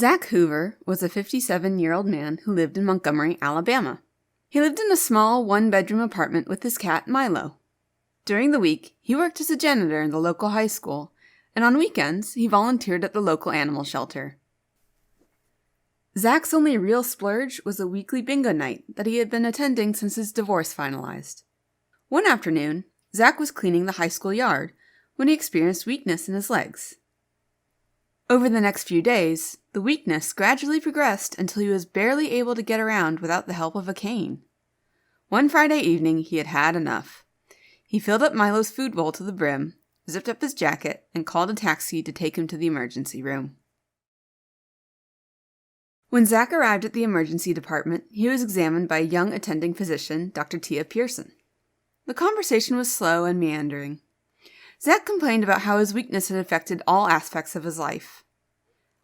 Zach Hoover was a 57-year-old man who lived in Montgomery, Alabama. He lived in a small one-bedroom apartment with his cat, Milo. During the week, he worked as a janitor in the local high school, and on weekends, he volunteered at the local animal shelter. Zach's only real splurge was a weekly bingo night that he had been attending since his divorce finalized. One afternoon, Zach was cleaning the high school yard when he experienced weakness in his legs. Over the next few days, the weakness gradually progressed until he was barely able to get around without the help of a cane. One Friday evening, he had had enough. He filled up Milo's food bowl to the brim, zipped up his jacket, and called a taxi to take him to the emergency room. When Zach arrived at the emergency department, he was examined by a young attending physician, Dr. Tia Pearson. The conversation was slow and meandering. Zach complained about how his weakness had affected all aspects of his life.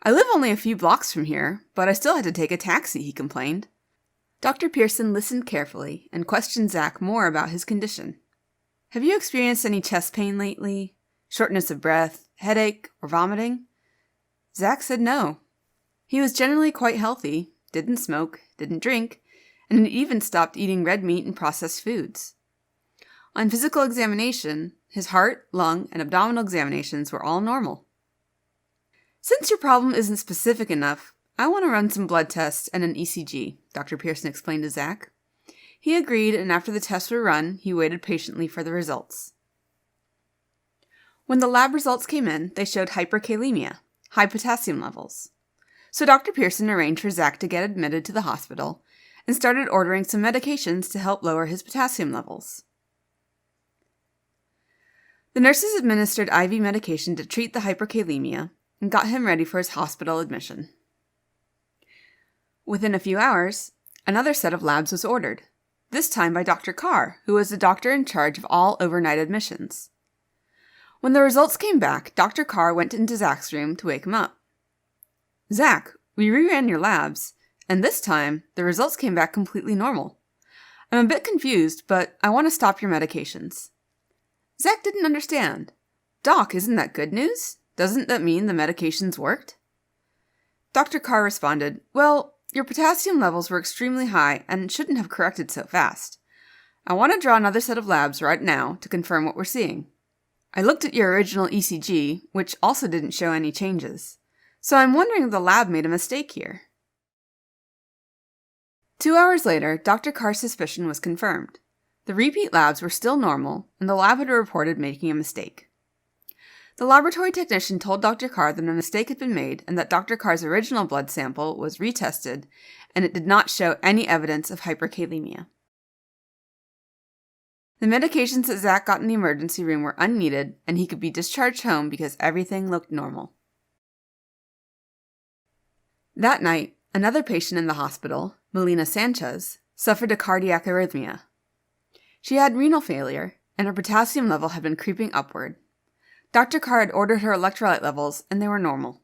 "I live only a few blocks from here, but I still had to take a taxi," he complained. Dr. Pearson listened carefully and questioned Zach more about his condition. "Have you experienced any chest pain lately? Shortness of breath, headache, or vomiting?" Zach said no. He was generally quite healthy, didn't smoke, didn't drink, and had even stopped eating red meat and processed foods. On physical examination, his heart, lung, and abdominal examinations were all normal. "Since your problem isn't specific enough, I want to run some blood tests and an ECG," Dr. Pearson explained to Zach. He agreed, and after the tests were run, he waited patiently for the results. When the lab results came in, they showed hyperkalemia, high potassium levels. So Dr. Pearson arranged for Zach to get admitted to the hospital and started ordering some medications to help lower his potassium levels. The nurses administered IV medication to treat the hyperkalemia and got him ready for his hospital admission. Within a few hours, another set of labs was ordered, this time by Dr. Carr, who was the doctor in charge of all overnight admissions. When the results came back, Dr. Carr went into Zach's room to wake him up. "Zach, we reran your labs, and this time, the results came back completely normal. I'm a bit confused, but I want to stop your medications." Zach didn't understand. "Doc, isn't that good news? Doesn't that mean the medications worked?" Dr. Carr responded, "Well, your potassium levels were extremely high and shouldn't have corrected so fast. I want to draw another set of labs right now to confirm what we're seeing. I looked at your original ECG, which also didn't show any changes. So I'm wondering if the lab made a mistake here." 2 hours later, Dr. Carr's suspicion was confirmed. The repeat labs were still normal, and the lab had reported making a mistake. The laboratory technician told Dr. Carr that a mistake had been made and that Dr. Carr's original blood sample was retested, and it did not show any evidence of hyperkalemia. The medications that Zach got in the emergency room were unneeded, and he could be discharged home because everything looked normal. That night, another patient in the hospital, Melina Sanchez, suffered a cardiac arrhythmia. She had renal failure, and her potassium level had been creeping upward. Dr. Carr had ordered her electrolyte levels, and they were normal.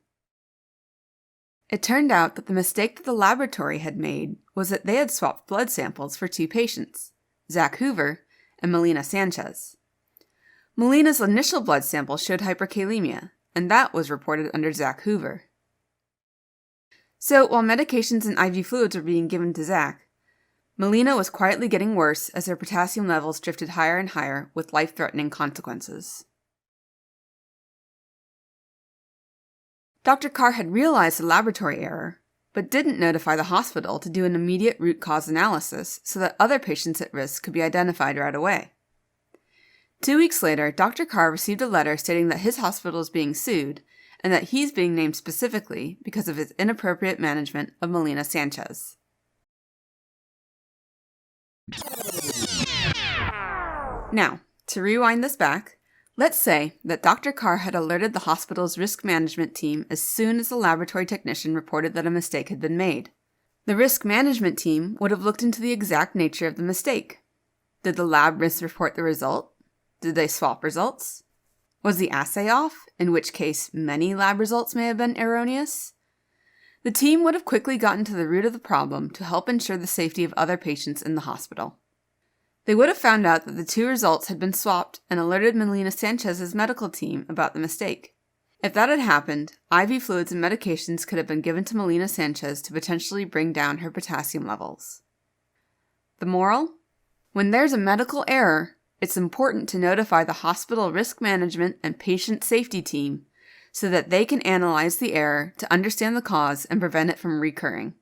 It turned out that the mistake that the laboratory had made was that they had swapped blood samples for 2 patients, Zach Hoover and Melina Sanchez. Melina's initial blood sample showed hyperkalemia, and that was reported under Zach Hoover. So, while medications and IV fluids were being given to Zach, Melina was quietly getting worse as her potassium levels drifted higher and higher with life-threatening consequences. Dr. Carr had realized the laboratory error, but didn't notify the hospital to do an immediate root cause analysis so that other patients at risk could be identified right away. 2 weeks later, Dr. Carr received a letter stating that his hospital is being sued and that he's being named specifically because of his inappropriate management of Melina Sanchez. Now, to rewind this back, let's say that Dr. Carr had alerted the hospital's risk management team as soon as the laboratory technician reported that a mistake had been made. The risk management team would have looked into the exact nature of the mistake. Did the lab misreport the result? Did they swap results? Was the assay off, in which case many lab results may have been erroneous? The team would have quickly gotten to the root of the problem to help ensure the safety of other patients in the hospital. They would have found out that the 2 results had been swapped and alerted Melina Sanchez's medical team about the mistake. If that had happened, IV fluids and medications could have been given to Melina Sanchez to potentially bring down her potassium levels. The moral? When there's a medical error, it's important to notify the hospital risk management and patient safety team so that they can analyze the error to understand the cause and prevent it from recurring.